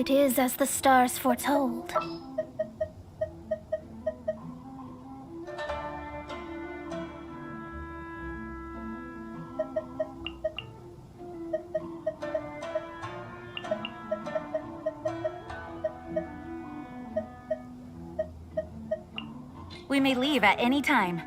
It is as the stars foretold. We may leave at any time.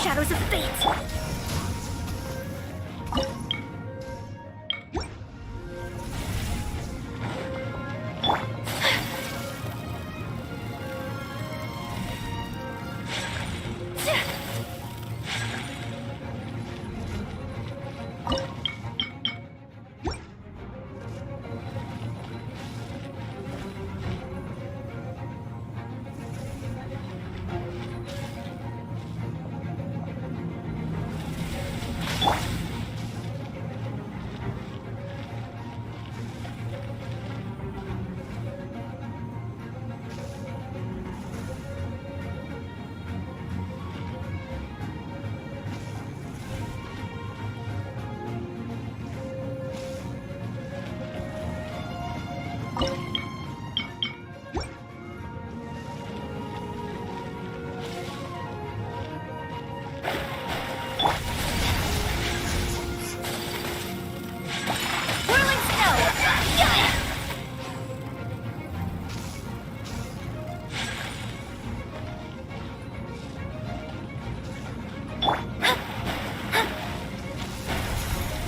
Shadows of fate!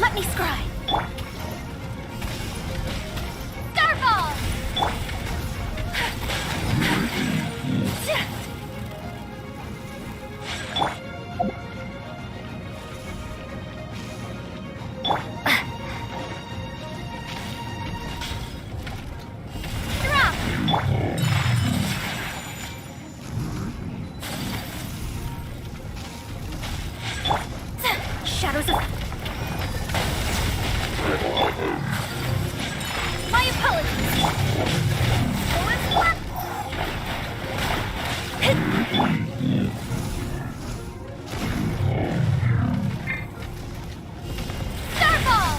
Let me scry! Starfall! Drop! Shadows of... My apologies! Starfall!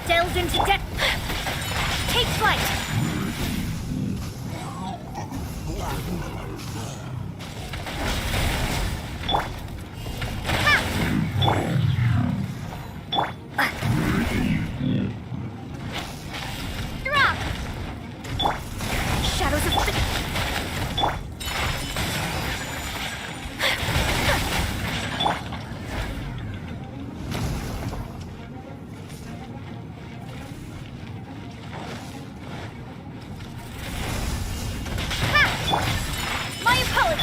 Delve into depth! Take flight! Drop! Shadows of fate! My apologies!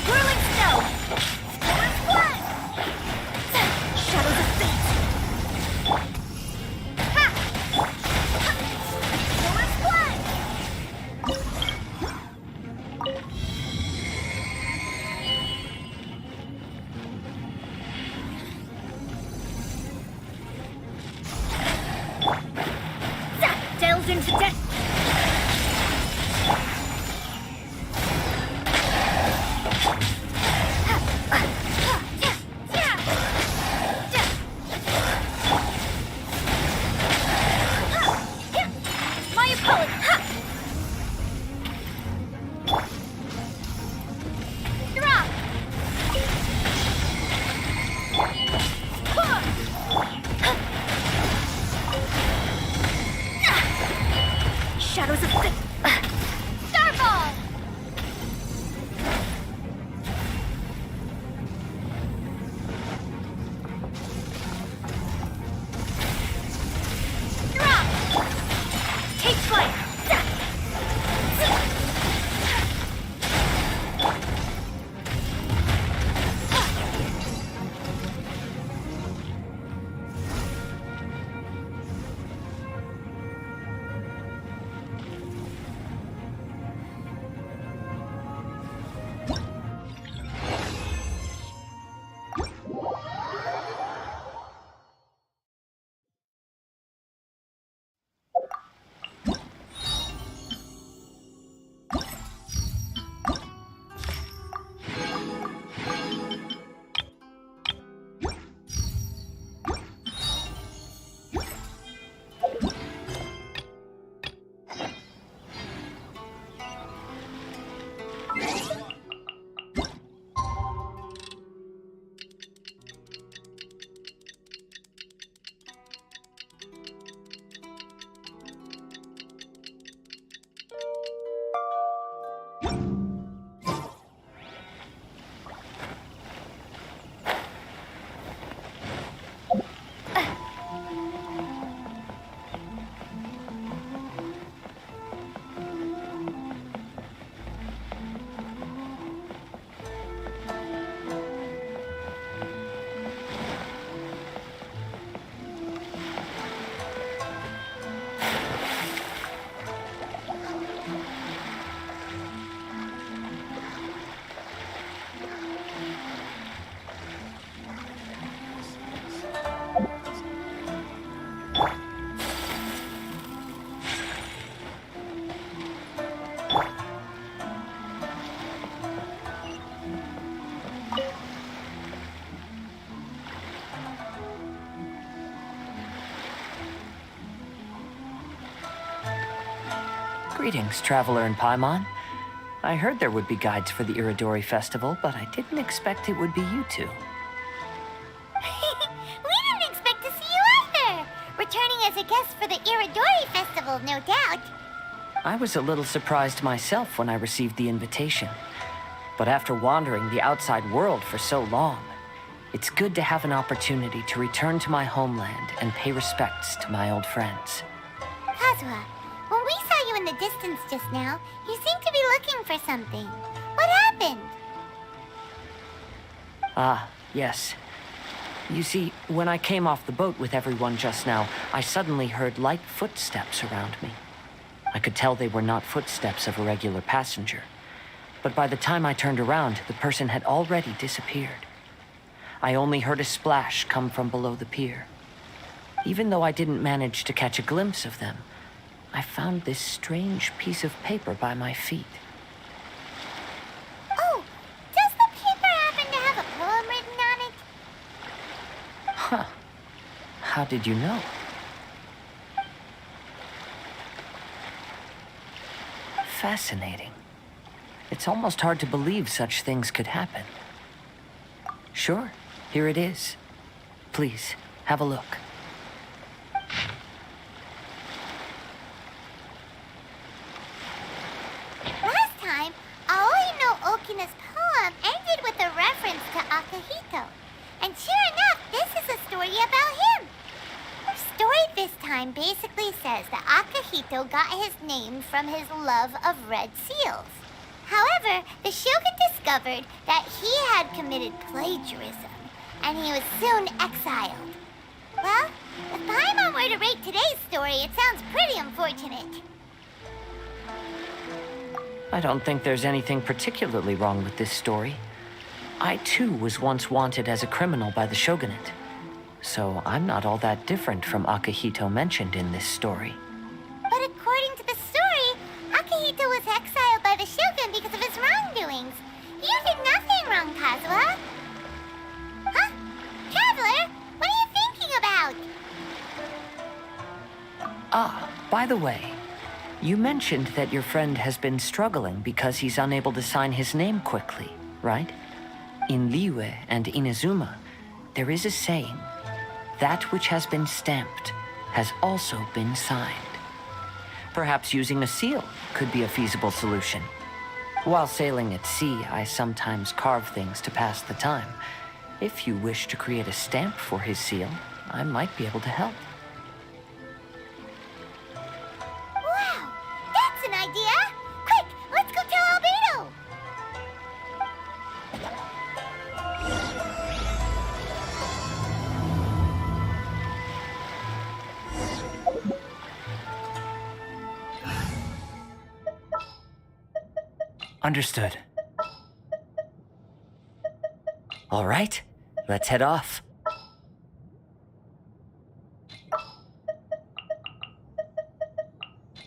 Whirling snow! Forest blood! Shadows of fate! Ha! Ha! Forest blood! Zap! Delves into death! My opponent! Ha! Drop! Shadows of fate! Starball! Drop! Take flight! Zap! Greetings, traveler in Paimon. I heard there would be guides for the Iridori Festival, but I didn't expect it would be you two. We didn't expect to see you either! Returning as a guest for the Iridori Festival, no doubt. I was a little surprised myself when I received the invitation. But after wandering the outside world for so long, it's good to have an opportunity to return to my homeland and pay respects to my old friends. Kazuha, when we saw you in the distance just now, you seemed to be looking for something. What happened? Ah, yes. You see, when I came off the boat with everyone just now, I suddenly heard light footsteps around me. I could tell they were not footsteps of a regular passenger. But by the time I turned around, the person had already disappeared. I only heard a splash come from below the pier. Even though I didn't manage to catch a glimpse of them, I found this strange piece of paper by my feet. Oh, does the paper happen to have a poem written on it? Huh. How did you know? Fascinating. It's almost hard to believe such things could happen. Sure, here it is. Please, have a look. Last time, Aoi no Okina's poem ended with a reference to Akihito. And sure enough, this is a story about him. Her story this time basically says that Akihito got his name from his love of red seals. However, the shogun discovered that he had committed plagiarism, and he was soon exiled. Well, if Paimon were to rate today's story, it sounds pretty unfortunate. I don't think there's anything particularly wrong with this story. I too was once wanted as a criminal by the shogunate. So I'm not all that different from Akihito mentioned in this story. But according to the story, Akihito was exiled by the shogun because of his wrongdoings. You did nothing wrong, Kazuha. Huh? Traveler, what are you thinking about? Ah, by the way, you mentioned that your friend has been struggling because he's unable to sign his name quickly, right? In Liyue and Inazuma, there is a saying, that which has been stamped has also been signed. Perhaps using a seal could be a feasible solution. While sailing at sea, I sometimes carve things to pass the time. If you wish to create a stamp for his seal, I might be able to help. Wow, that's an idea! Quick, let's go tell Albedo! Understood. All right, let's head off.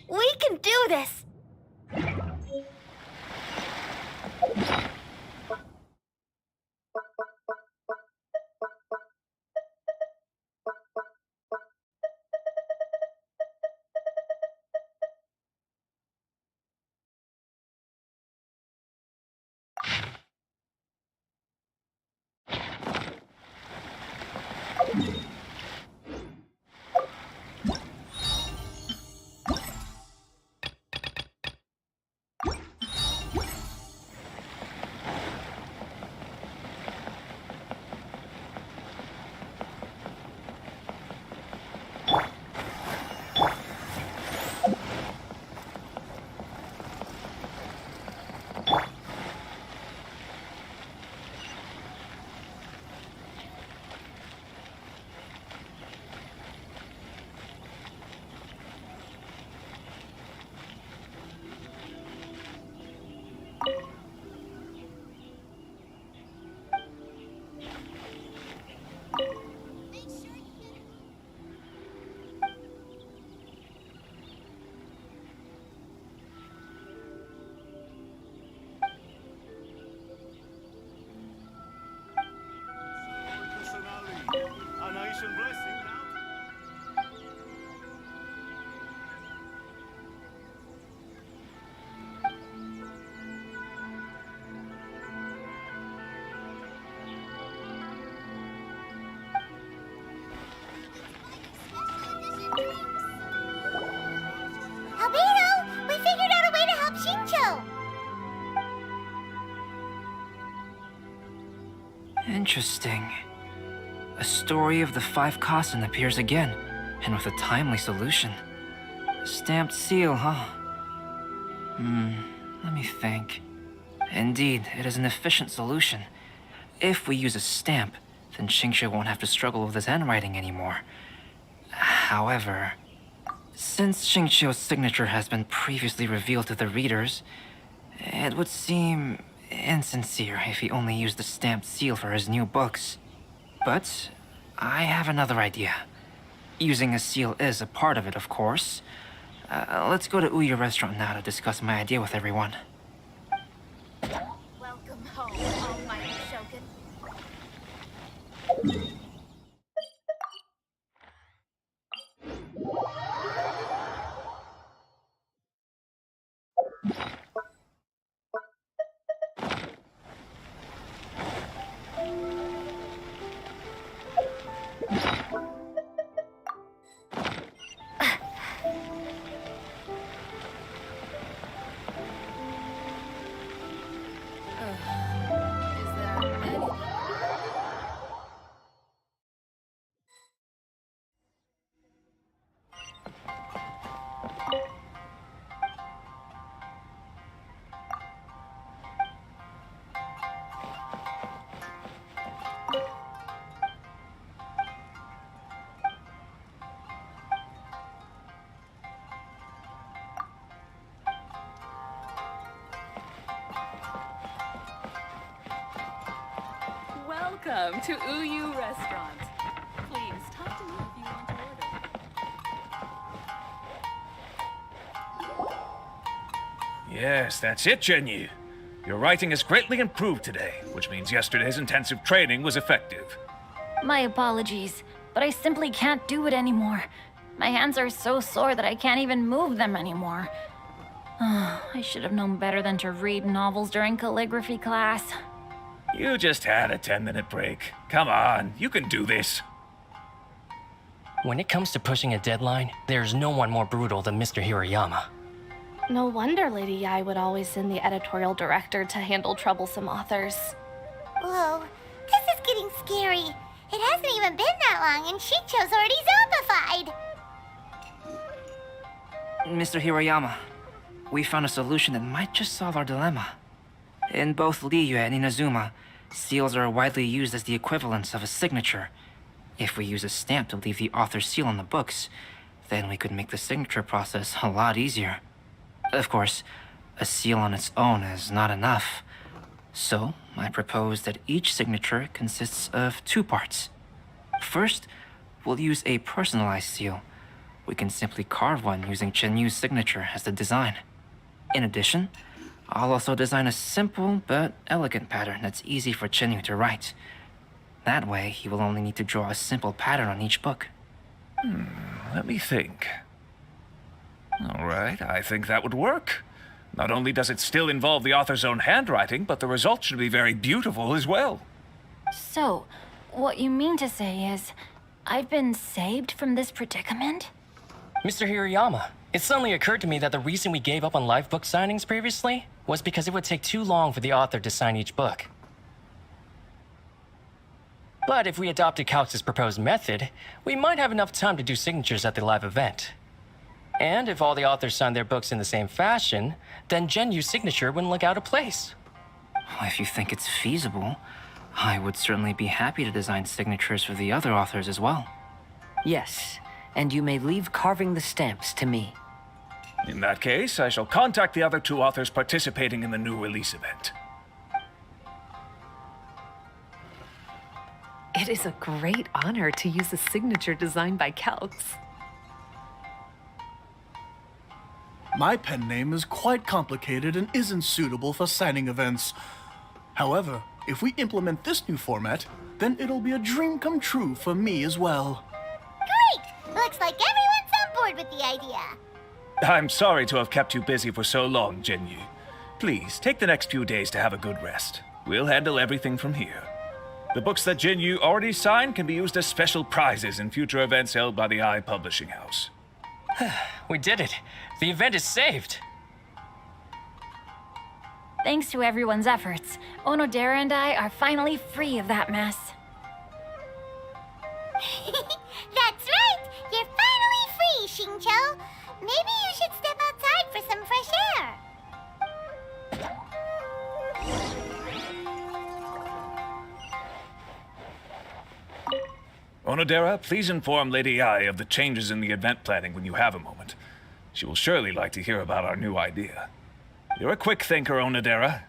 We can do this! A nation blessing now. Albedo, we figured out a way to help Shincho! Interesting. A story of the 5 Kasen appears again, and with a timely solution. A stamped seal, huh? Let me think. Indeed, it is an efficient solution. If we use a stamp, then Xingqiu won't have to struggle with his handwriting anymore. However, since Xingqiu's signature has been previously revealed to the readers, it would seem insincere if he only used the stamped seal for his new books. But I have another idea. Using a seal is a part of it, of course. Let's go to Ouya restaurant now to discuss my idea with everyone. Welcome home, almighty Shogun. Welcome to Uyu Restaurant. Please talk to me if you want to order. Yes, that's it, Genyu. Your writing has greatly improved today, which means yesterday's intensive training was effective. My apologies, but I simply can't do it anymore. My hands are so sore that I can't even move them anymore. I should have known better than to read novels during calligraphy class. You just had a 10-minute break. Come on, you can do this. When it comes to pushing a deadline, there's no one more brutal than Mr. Hirayama. No wonder Lady Yai would always send the editorial director to handle troublesome authors. Whoa, this is getting scary. It hasn't even been that long and Shincho's already zombified. Mr. Hirayama, we found a solution that might just solve our dilemma. In both Liyue and Inazuma, seals are widely used as the equivalents of a signature. If we use a stamp to leave the author's seal on the books, then we could make the signature process a lot easier. Of course, a seal on its own is not enough. So, I propose that each signature consists of 2 parts. First, we'll use a personalized seal. We can simply carve one using Chenyu's signature as the design. In addition, I'll also design a simple but elegant pattern that's easy for Chenyu to write. That way, he will only need to draw a simple pattern on each book. Let me think. All right, I think that would work. Not only does it still involve the author's own handwriting, but the result should be very beautiful as well. So, what you mean to say is, I've been saved from this predicament? Mr. Hirayama, it suddenly occurred to me that the reason we gave up on live book signings previously was because it would take too long for the author to sign each book. But if we adopted Calx's proposed method, we might have enough time to do signatures at the live event. And if all the authors signed their books in the same fashion, then Genyu's signature wouldn't look out of place. If you think it's feasible, I would certainly be happy to design signatures for the other authors as well. Yes, and you may leave carving the stamps to me. In that case, I shall contact the other 2 authors participating in the new release event. It is a great honor to use a signature designed by Calx. My pen name is quite complicated and isn't suitable for signing events. However, if we implement this new format, then it'll be a dream come true for me as well. Great! Looks like everyone's on board with the idea. I'm sorry to have kept you busy for so long, Genyu. Please, take the next few days to have a good rest. We'll handle everything from here. The books that Genyu already signed can be used as special prizes in future events held by the Eye Publishing House. We did it. The event is saved. Thanks to everyone's efforts, Onodera and I are finally free of that mess. That's right! You're finally free, Shincho! Maybe you should step outside for some fresh air. Onodera, please inform Lady Ai of the changes in the event planning when you have a moment. She will surely like to hear about our new idea. You're a quick thinker, Onodera.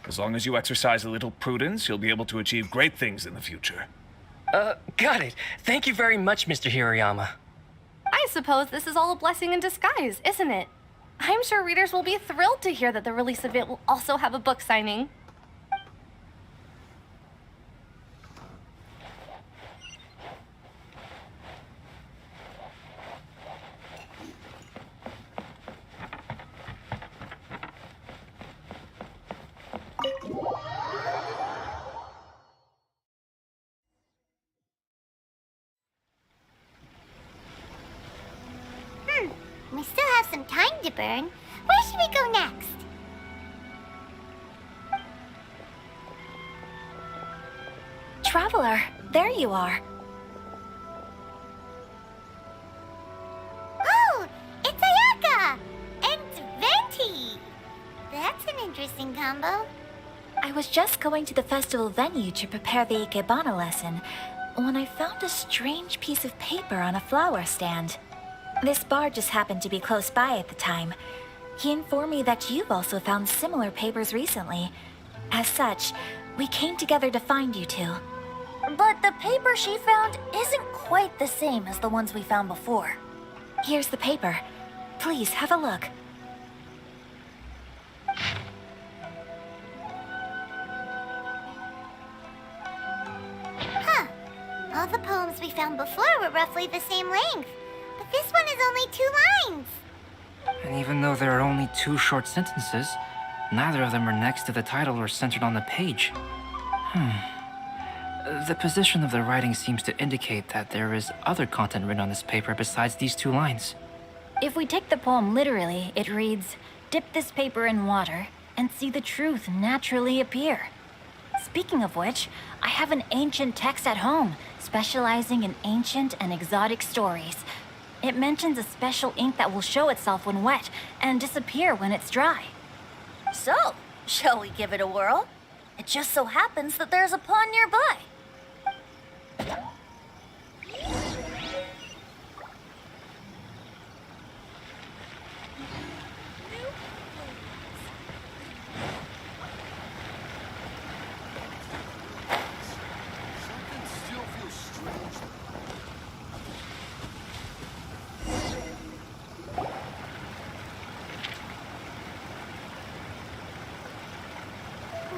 As long as you exercise a little prudence, you'll be able to achieve great things in the future. Got it. Thank you very much, Mr. Hirayama. I suppose this is all a blessing in disguise, isn't it? I'm sure readers will be thrilled to hear that the release event will also have a book signing. some time to burn. Where should we go next? Traveler, there you are. Oh, it's Ayaka! And Venti! That's an interesting combo. I was just going to the festival venue to prepare the Ikebana lesson when I found a strange piece of paper on a flower stand. This bard just happened to be close by at the time. He informed me that you've also found similar papers recently. As such, we came together to find you two. But the paper she found isn't quite the same as the ones we found before. Here's the paper. Please have a look. Huh. All the poems we found before were roughly the same length. But this one is only 2 lines. And even though there are only 2 short sentences, neither of them are next to the title or centered on the page. The position of the writing seems to indicate that there is other content written on this paper besides these 2 lines. If we take the poem literally, it reads, "Dip this paper in water and see the truth naturally appear." Speaking of which, I have an ancient text at home, specializing in ancient and exotic stories. It mentions a special ink that will show itself when wet and disappear when it's dry. So, shall we give it a whirl? It just so happens that there's a pond nearby.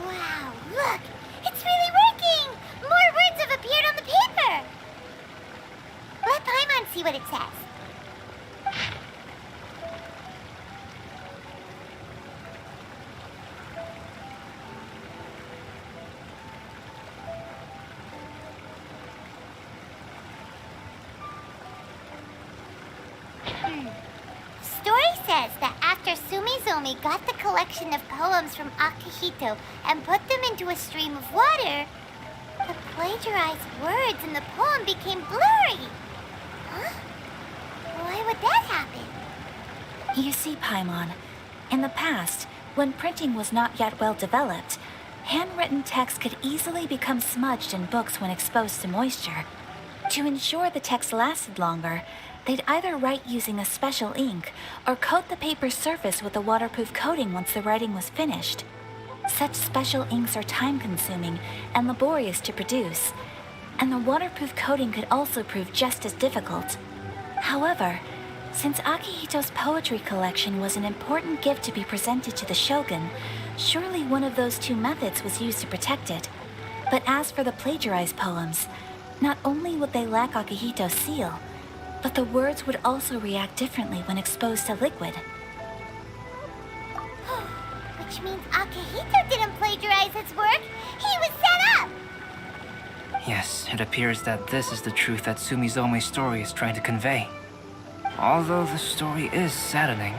Wow, look! It's really working! More words have appeared on the paper! Let Paimon see what it says. Story says that after Sumizomi got the collection of poems from Akihito and put them into a stream of water, the plagiarized words in the poem became blurry. Huh? Why would that happen? You see, Paimon, in the past, when printing was not yet well developed, handwritten text could easily become smudged in books when exposed to moisture. To ensure the text lasted longer, they'd either write using a special ink or coat the paper's surface with a waterproof coating once the writing was finished. Such special inks are time-consuming and laborious to produce, and the waterproof coating could also prove just as difficult. However, since Akihito's poetry collection was an important gift to be presented to the shogun, surely one of those 2 methods was used to protect it. But as for the plagiarized poems, not only would they lack Akihito's seal, but the words would also react differently when exposed to liquid. Which means Akihito didn't plagiarize his work. He was set up! Yes, it appears that this is the truth that Sumizomi's story is trying to convey. Although the story is saddening,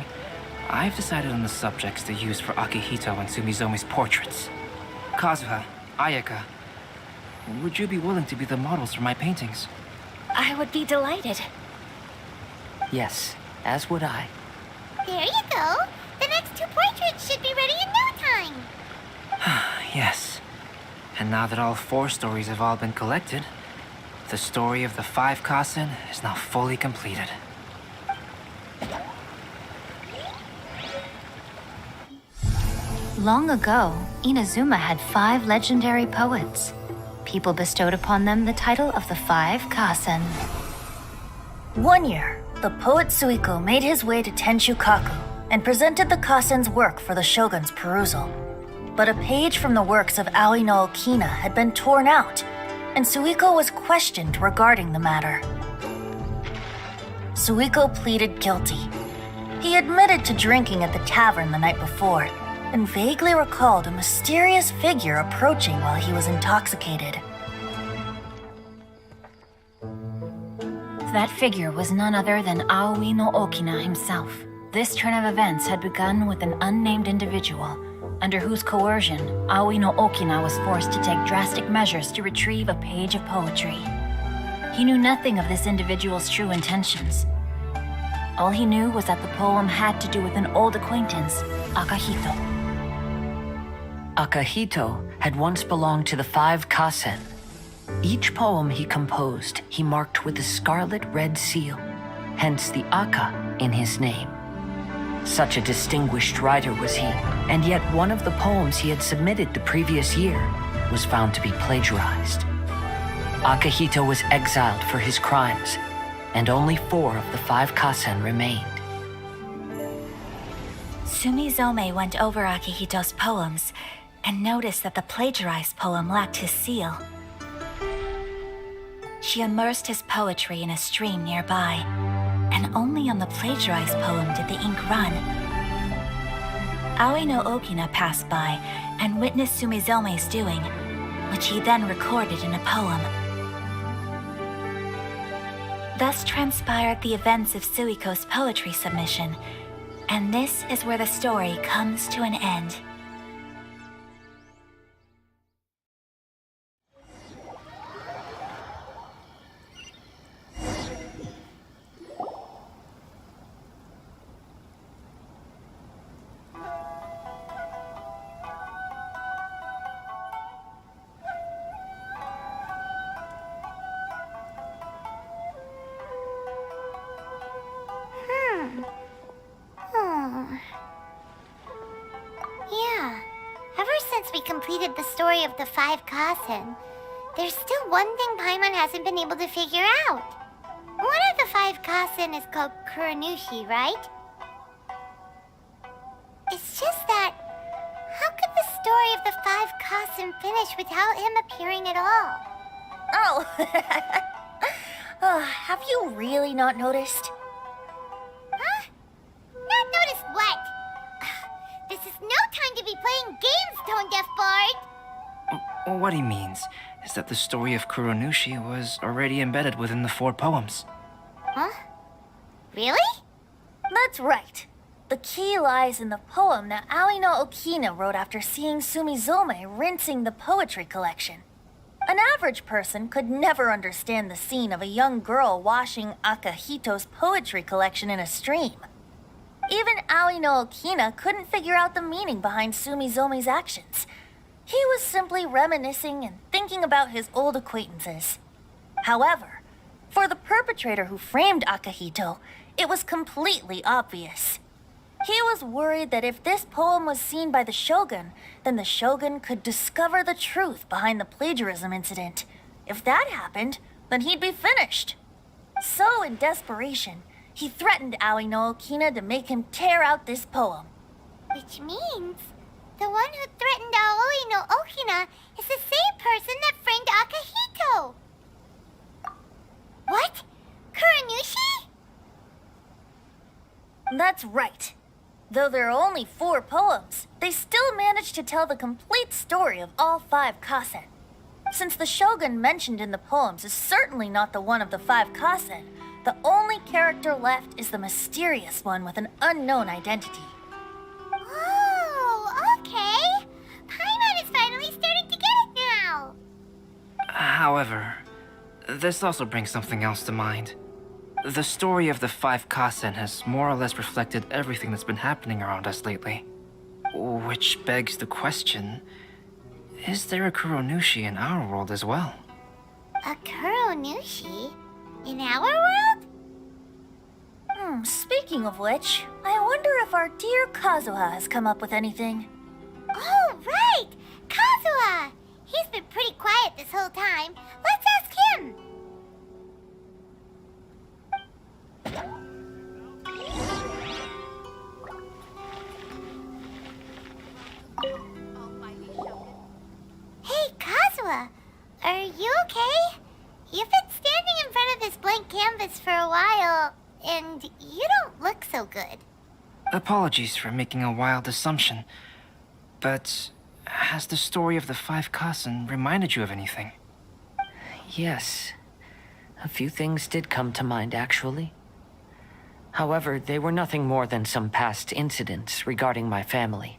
I've decided on the subjects to use for Akihito and Sumizomi's portraits. Kazuha, Ayaka, would you be willing to be the models for my paintings? I would be delighted. Yes, as would I. There you go. The next 2 portraits should be ready in no time. Yes. And now that all 4 stories have all been collected, the story of the 5 Kasen is now fully completed. Long ago, Inazuma had 5 legendary poets. People bestowed upon them the title of the 5 Kasen. One year, the poet Suiko made his way to Tenshukaku and presented the Kasen's work for the shogun's perusal. But a page from the works of Aoi no Okina had been torn out, and Suiko was questioned regarding the matter. Suiko pleaded guilty. He admitted to drinking at the tavern the night before, and vaguely recalled a mysterious figure approaching while he was intoxicated. That figure was none other than Aoi no Okina himself, This turn of events had begun with an unnamed individual, under whose coercion, Aoi no Okina was forced to take drastic measures to retrieve a page of poetry. He knew nothing of this individual's true intentions. All he knew was that the poem had to do with an old acquaintance, Akahito. Akahito had once belonged to the 5 Kasen. Each poem he composed, he marked with a scarlet red seal, hence the Aka in his name. Such a distinguished writer was he, and yet one of the poems he had submitted the previous year was found to be plagiarized. Akahito was exiled for his crimes, and only 4 of the 5 Kasen remained. Sumizome went over Akihito's poems and noticed that the plagiarized poem lacked his seal. She immersed his poetry in a stream nearby, and only on the plagiarized poem did the ink run. Aoi no Okina passed by and witnessed Sumizome's doing, which he then recorded in a poem. Thus transpired the events of Suiko's poetry submission, and this is where the story comes to an end. Yeah. Ever since we completed the story of the 5 Kasen, there's still one thing Paimon hasn't been able to figure out. One of the 5 Kasen is called Kuranushi, right? It's just that, how could the story of the 5 Kasen finish without him appearing at all? Oh, have you really not noticed? Huh? Not noticed what? This is no time to be playing games, Tone Deaf Bard! What he means is that the story of Kuronushi was already embedded within the 4 poems. Huh? Really? That's right. The key lies in the poem that Aoi no Okina wrote after seeing Sumizome rinsing the poetry collection. An average person could never understand the scene of a young girl washing Akahito's poetry collection in a stream. Even Aoi no Okina couldn't figure out the meaning behind Sumizome's actions. He was simply reminiscing and thinking about his old acquaintances. However, for the perpetrator who framed Akahito, it was completely obvious. He was worried that if this poem was seen by the Shogun, then the Shogun could discover the truth behind the plagiarism incident. If that happened, then he'd be finished. So, in desperation, he threatened Aoi no Okina to make him tear out this poem. Which means the one who threatened Aoi no Okina is the same person that framed Akahito. What? Kuranushi? That's right. Though there are only 4 poems, they still managed to tell the complete story of all 5 Kasen. Since the Shogun mentioned in the poems is certainly not the one of the 5 Kasen, the only character left is the mysterious one with an unknown identity. Oh, okay. Paimon is finally starting to get it now. However, this also brings something else to mind. The story of the 5 Kasen has more or less reflected everything that's been happening around us lately. Which begs the question, is there a Kuronushi in our world as well? A Kuranushi? In our world? Speaking of which, I wonder if our dear Kazuha has come up with anything. Oh, right! Kazuha! He's been pretty quiet this whole time. Let's ask him! Hey, Kazuha! Are you okay? You've been standing in front of this blank canvas for a while, and you don't look so good. Apologies for making a wild assumption, but has the story of the 5 Kasen reminded you of anything? Yes. A few things did come to mind, actually. However, they were nothing more than some past incidents regarding my family.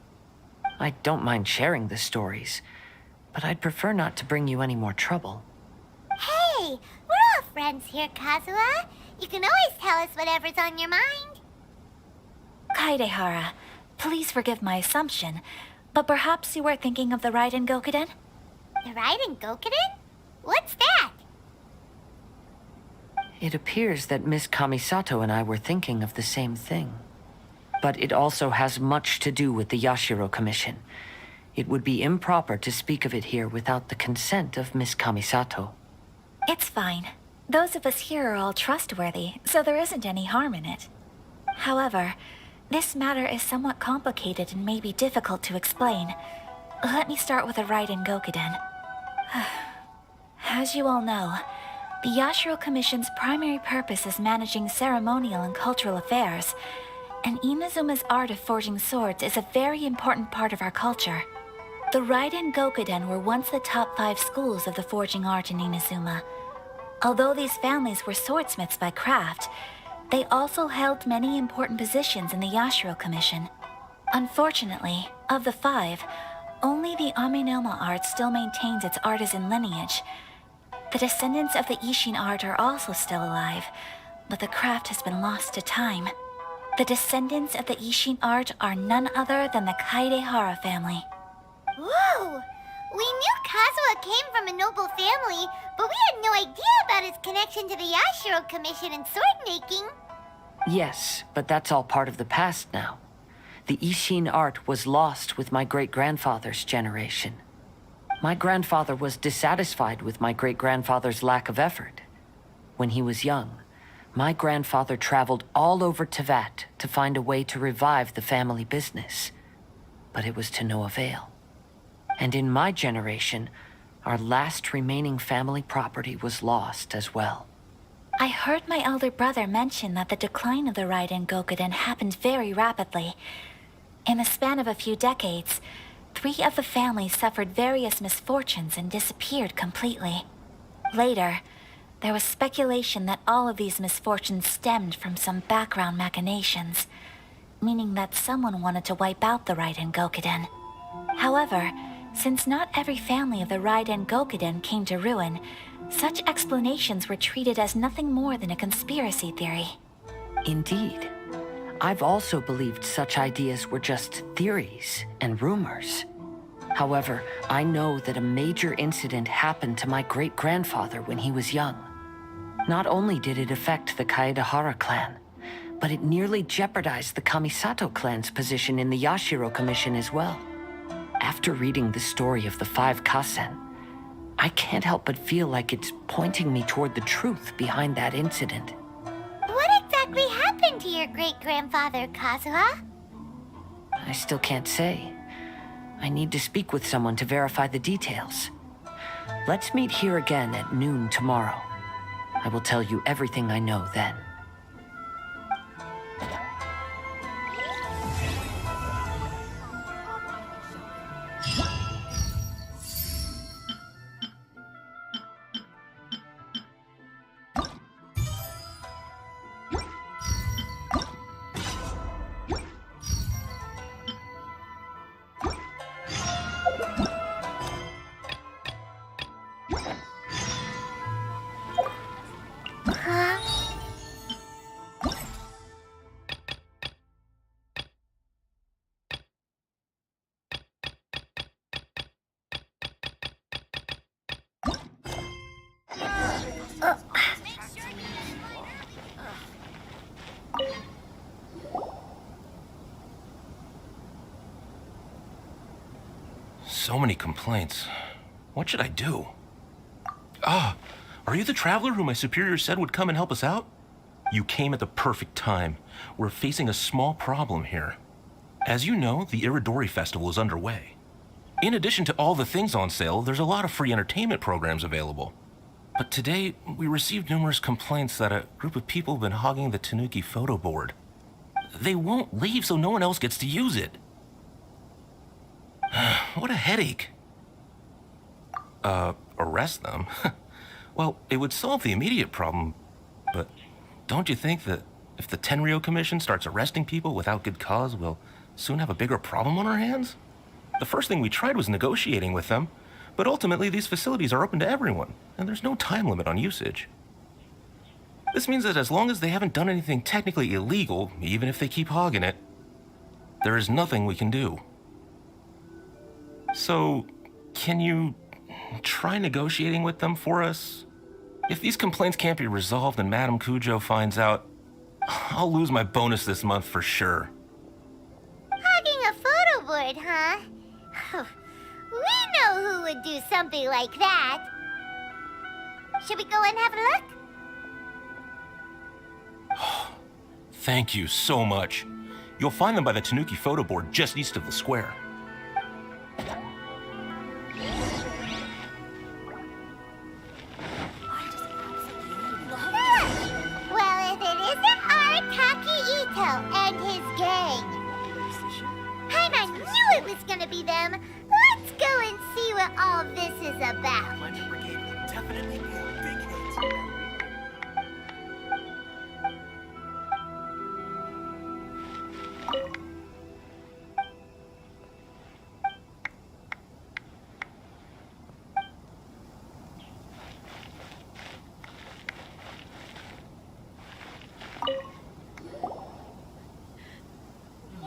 I don't mind sharing the stories, but I'd prefer not to bring you any more trouble. Hey, we're all friends here, Kazuha. You can always tell us whatever's on your mind. Kaidehara, please forgive my assumption, but perhaps you were thinking of the Raiden Gokuden? The Raiden Gokuden? What's that? It appears that Miss Kamisato and I were thinking of the same thing. But it also has much to do with the Yashiro Commission. It would be improper to speak of it here without the consent of Miss Kamisato. It's fine. Those of us here are all trustworthy, so there isn't any harm in it. However, this matter is somewhat complicated and may be difficult to explain. Let me start with the Raiden Gokuden. As you all know, the Yashiro Commission's primary purpose is managing ceremonial and cultural affairs, and Inazuma's art of forging swords is a very important part of our culture. The Raiden Gokuden were once the top 5 schools of the forging art in Inazuma. Although these families were swordsmiths by craft, they also held many important positions in the Yashiro Commission. Unfortunately, of the 5, only the Aminoma art still maintains its artisan lineage. The descendants of the Ishin art are also still alive, but the craft has been lost to time. The descendants of the Ishin art are none other than the Kaidehara family. Whoa! We knew Kazuha came from a noble family, but we had no idea about his connection to the Yashiro Commission and sword making. Yes, but that's all part of the past now. The Ishin art was lost with my great-grandfather's generation. My grandfather was dissatisfied with my great-grandfather's lack of effort. When he was young, my grandfather traveled all over Tevat to find a way to revive the family business. But it was to no avail. And in my generation, our last remaining family property was lost as well. I heard my elder brother mention that the decline of the Raiden Gokuden happened very rapidly. In the span of a few decades, 3 of the families suffered various misfortunes and disappeared completely. Later, there was speculation that all of these misfortunes stemmed from some background machinations, meaning that someone wanted to wipe out the Raiden Gokuden. However, since not every family of the Raiden Gokuden came to ruin, such explanations were treated as nothing more than a conspiracy theory. Indeed. I've also believed such ideas were just theories and rumors. However, I know that a major incident happened to my great-grandfather when he was young. Not only did it affect the Kaedehara clan, but it nearly jeopardized the Kamisato clan's position in the Yashiro Commission as well. After reading the story of the 5 Kasen, I can't help but feel like it's pointing me toward the truth behind that incident. What exactly happened to your great-grandfather, Kazuha? I still can't say. I need to speak with someone to verify the details. Let's meet here again at noon tomorrow. I will tell you everything I know then. So many complaints. What should I do? Ah, are you the traveler who my superior said would come and help us out? You came at the perfect time. We're facing a small problem here. As you know, the Iridori Festival is underway. In addition to all the things on sale, there's a lot of free entertainment programs available. But today, we received numerous complaints that a group of people have been hogging the Tanuki photo board. They won't leave so no one else gets to use it. What a headache. Arrest them? Well, it would solve the immediate problem, but don't you think that If the Tenryo Commission starts arresting people without good cause, we'll soon have a bigger problem on our hands. The first thing we tried was negotiating with them, but ultimately these facilities are open to everyone, and there's no time limit on usage. This means that as long as they haven't done anything technically illegal, even if they keep hogging it, there is nothing we can do. So, can you try negotiating with them for us? If these complaints can't be resolved and Madame Cujo finds out, I'll lose my bonus this month for sure. Hogging a photo board, huh? We know who would do something like that. Should we go and have a look? Thank you so much. You'll find them by the Tanuki photo board just east of the square. Well, if it isn't Arataki Ito and his gang. Paimon knew it was gonna be them. Let's go and see what all this is about. Definitely be a big hit.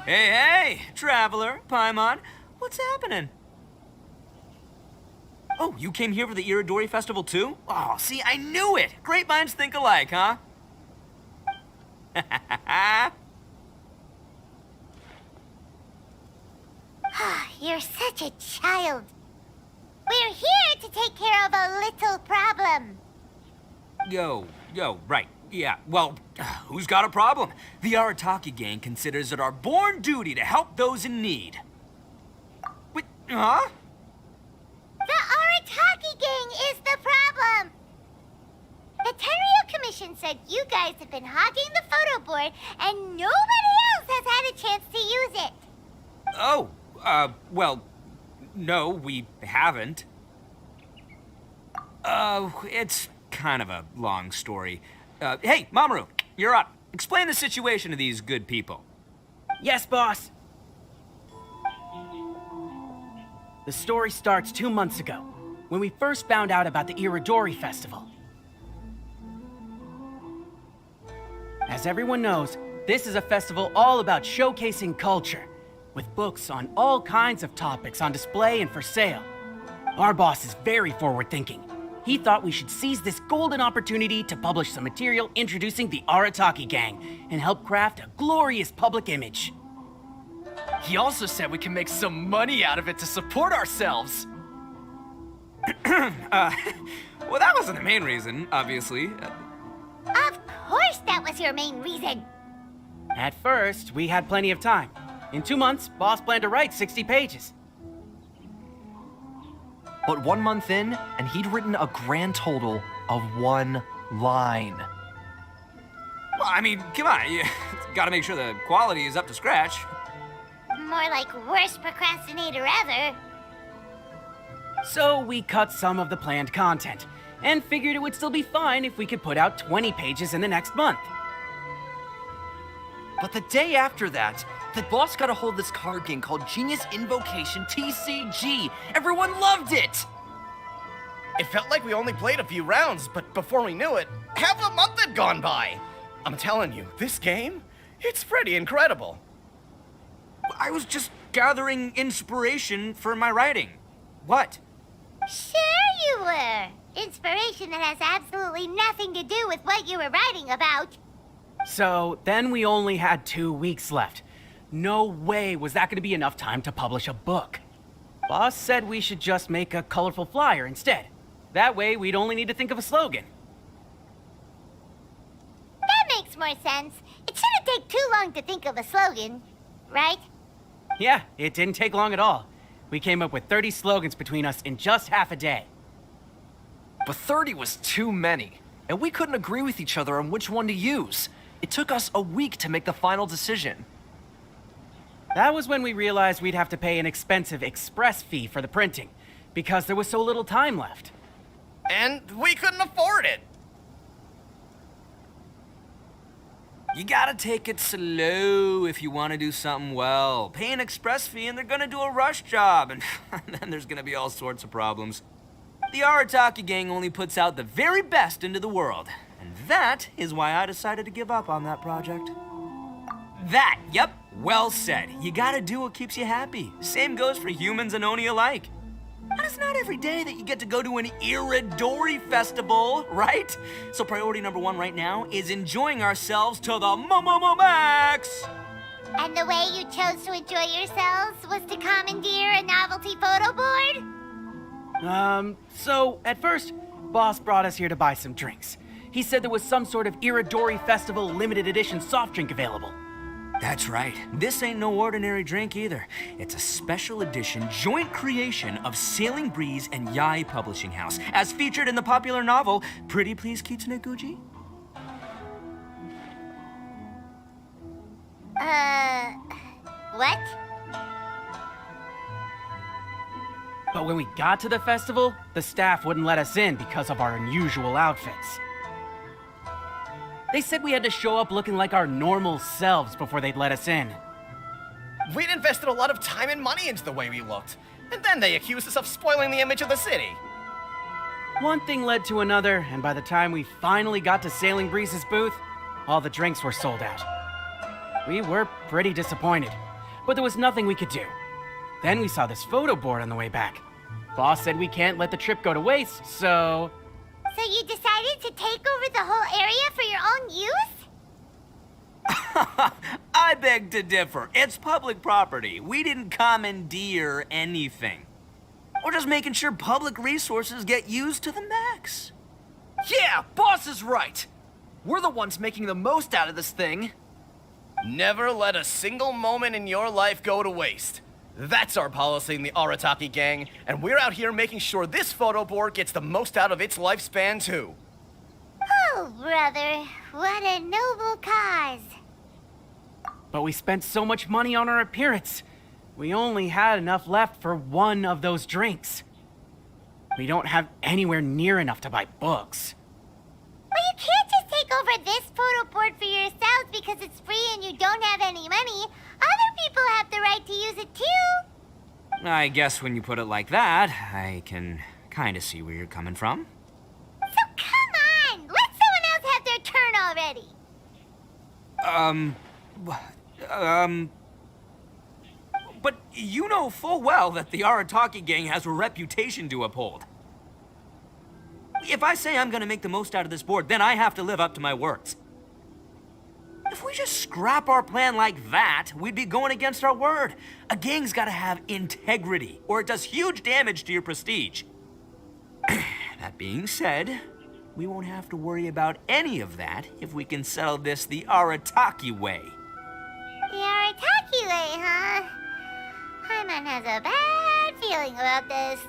Hey, Traveler, Paimon, what's happening? Oh, you came here for the Iridori Festival too? Oh, see, I knew it! Great minds think alike, huh? You're such a child. We're here to take care of a little problem. Yo, right. Yeah, well, who's got a problem? The Arataki gang considers it our born duty to help those in need. Wait, huh? The Arataki gang is the problem. The Tenryo Commission said you guys have been hogging the photo board and nobody else has had a chance to use it. Oh, well, no, we haven't. It's kind of a long story. Hey, Mamoru, you're up. Explain the situation to these good people. Yes, boss. The story starts 2 months ago, when we first found out about the Iridori Festival. As everyone knows, this is a festival all about showcasing culture, with books on all kinds of topics on display and for sale. Our boss is very forward-thinking. He thought we should seize this golden opportunity to publish some material introducing the Arataki gang and help craft a glorious public image. He also said we can make some money out of it to support ourselves. Well, that wasn't the main reason, obviously. Of course that was your main reason. At first, we had plenty of time. In 2 months, boss planned to write 60 pages. But 1 month in, and he'd written a grand total of 1 line. Well, I mean, come on, you gotta make sure the quality is up to scratch. More like worst procrastinator ever. So we cut some of the planned content, and figured it would still be fine if we could put out 20 pages in the next month. But the day after that, the boss got a hold of this card game called Genius Invocation TCG. Everyone loved it! It felt like we only played a few rounds, but before we knew it, half a month had gone by. I'm telling you, this game, it's pretty incredible. I was just gathering inspiration for my writing. What? Sure you were. Inspiration that has absolutely nothing to do with what you were writing about. So then we only had 2 weeks left. No way was that going to be enough time to publish a book. Boss said we should just make a colorful flyer instead. That way we'd only need to think of a slogan. That makes more sense. It shouldn't take too long to think of a slogan, right? Yeah, it didn't take long at all. We came up with 30 slogans between us in just half a day. But 30 was too many, and we couldn't agree with each other on which one to use. It took us a week to make the final decision. That was when we realized we'd have to pay an expensive express fee for the printing, because there was so little time left. And we couldn't afford it. you gotta take it slow if you want to do something well. Pay an express fee and they're gonna do a rush job, and then there's gonna be all sorts of problems. The Arataki gang only puts out the very best into the world, and that is why I decided to give up on that project. Yep, well said. You gotta do what keeps you happy. Same goes for humans and Oni alike. And it's not every day that you get to go to an Iridori festival, right? So priority number 1 right now is enjoying ourselves to the max! And the way you chose to enjoy yourselves was to commandeer a novelty photo board? So at first, Boss brought us here to buy some drinks. He said there was some sort of Iridori Festival limited edition soft drink available. That's right. This ain't no ordinary drink either. It's a special edition joint creation of Sailing Breeze and Yai Publishing House, as featured in the popular novel Pretty Please Kitsune Guji. What? But when we got to the festival, the staff wouldn't let us in because of our unusual outfits. They said we had to show up looking like our normal selves before they'd let us in. We'd invested a lot of time and money into the way we looked, and then they accused us of spoiling the image of the city. One thing led to another, and by the time we finally got to Sailing Breeze's booth, all the drinks were sold out. We were pretty disappointed, but there was nothing we could do. Then we saw this photo board on the way back. Boss said we can't let the trip go to waste, so... So you decided to take over the whole area for your own use? I beg to differ. It's public property. We didn't commandeer anything. We're just making sure public resources get used to the max. Yeah, boss is right. We're the ones making the most out of this thing. Never let a single moment in your life go to waste. That's our policy in the Arataki gang, and we're out here making sure this photo board gets the most out of its lifespan, too. Oh, brother, what a noble cause. But we spent so much money on our appearance. We only had enough left for one of those drinks. We don't have anywhere near enough to buy books. Well, you can't just take over this photo board for yourselves because it's free and you don't have any money. Other people have the right to use it too. I guess when you put it like that, I can kind of see where you're coming from. So come on, let someone else have their turn already. But you know full well that the Arataki gang has a reputation to uphold. If I say I'm gonna make the most out of this board, then I have to live up to my words. If we just scrap our plan like that, we'd be going against our word. A gang's gotta have integrity, or it does huge damage to your prestige. That being said, we won't have to worry about any of that if we can settle this the Arataki way. The Arataki way, huh? Paimon has a bad feeling about this.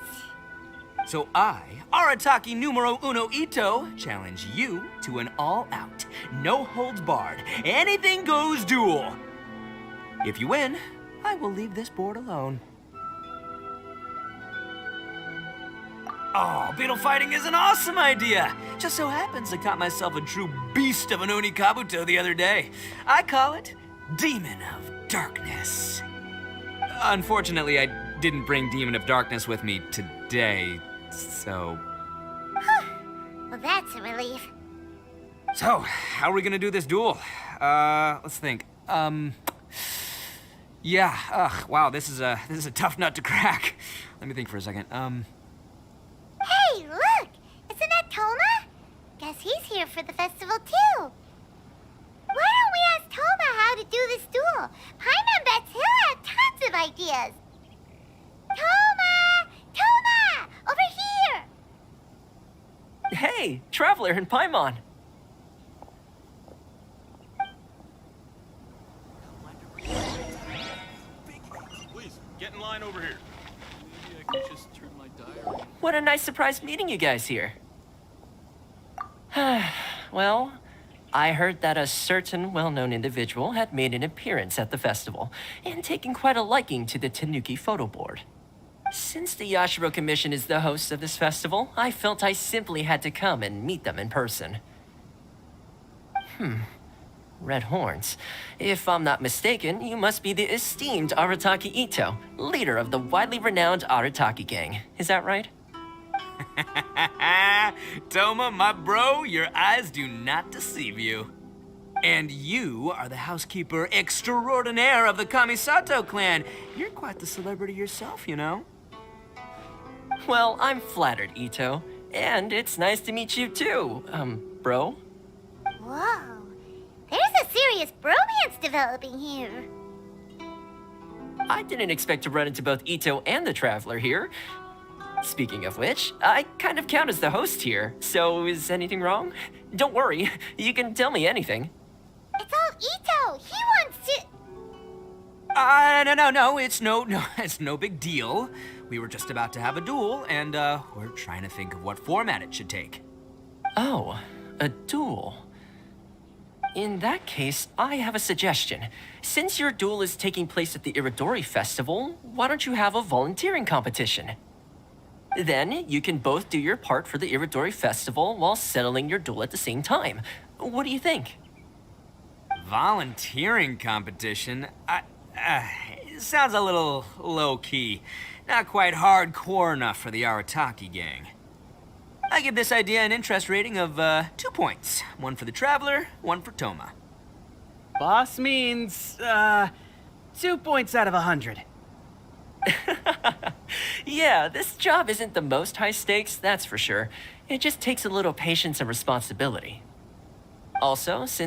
So I, Arataki numero uno Ito, challenge you to an all-out, no-holds-barred, anything-goes duel. If you win, I will leave this board alone. Oh, beetle fighting is an awesome idea! Just so happens I caught myself a true beast of an Oni Kabuto the other day. I call it Demon of Darkness. Unfortunately, I didn't bring Demon of Darkness with me today, so... Well, that's a relief. So, how are we gonna do this duel? Let's think. Yeah, wow, this is a tough nut to crack. Let me think for a second. Hey, look! Isn't that Toma? Guess he's here for the festival, too. Why don't we ask Toma how to do this duel? Paimon bets he'll have tons of ideas. Toma! Toma! Over here! Hey, Traveler and Paimon. Please, get in line over here. Maybe I could just turn my diary. What a nice surprise meeting you guys here. Well, I heard that a certain well-known individual had made an appearance at the festival and taken quite a liking to the Tanuki photo board. Since the Yashiro Commission is the host of this festival, I felt I simply had to come and meet them in person. red horns. If I'm not mistaken, you must be the esteemed Arataki Ito, leader of the widely renowned Arataki gang. Is that right? Toma, my bro, your eyes do not deceive you. And you are the housekeeper extraordinaire of the Kamisato clan. You're quite the celebrity yourself, you know. Well, I'm flattered, Ito. And it's nice to meet you too, bro. Whoa. There's a serious bromance developing here. I didn't expect to run into both Ito and the Traveler here. Speaking of which, I kind of count as the host here, so is anything wrong? Don't worry, you can tell me anything. It's all Ito. He wants to... No, it's no big deal. We were just about to have a duel, and, we're trying to think of what format it should take. Oh, a duel. In that case, I have a suggestion. Since your duel is taking place at the Iridori Festival, why don't you have a volunteering competition? Then you can both do your part for the Iridori Festival while settling your duel at the same time. What do you think? Volunteering competition? It sounds a little low-key. Not quite hardcore enough for the Arataki gang. I give this idea an interest rating of 2 points. One for the Traveler, one for Toma. Boss means, 2 points out of 100. Yeah, this job isn't the most high stakes, that's for sure. It just takes a little patience and responsibility. Also, since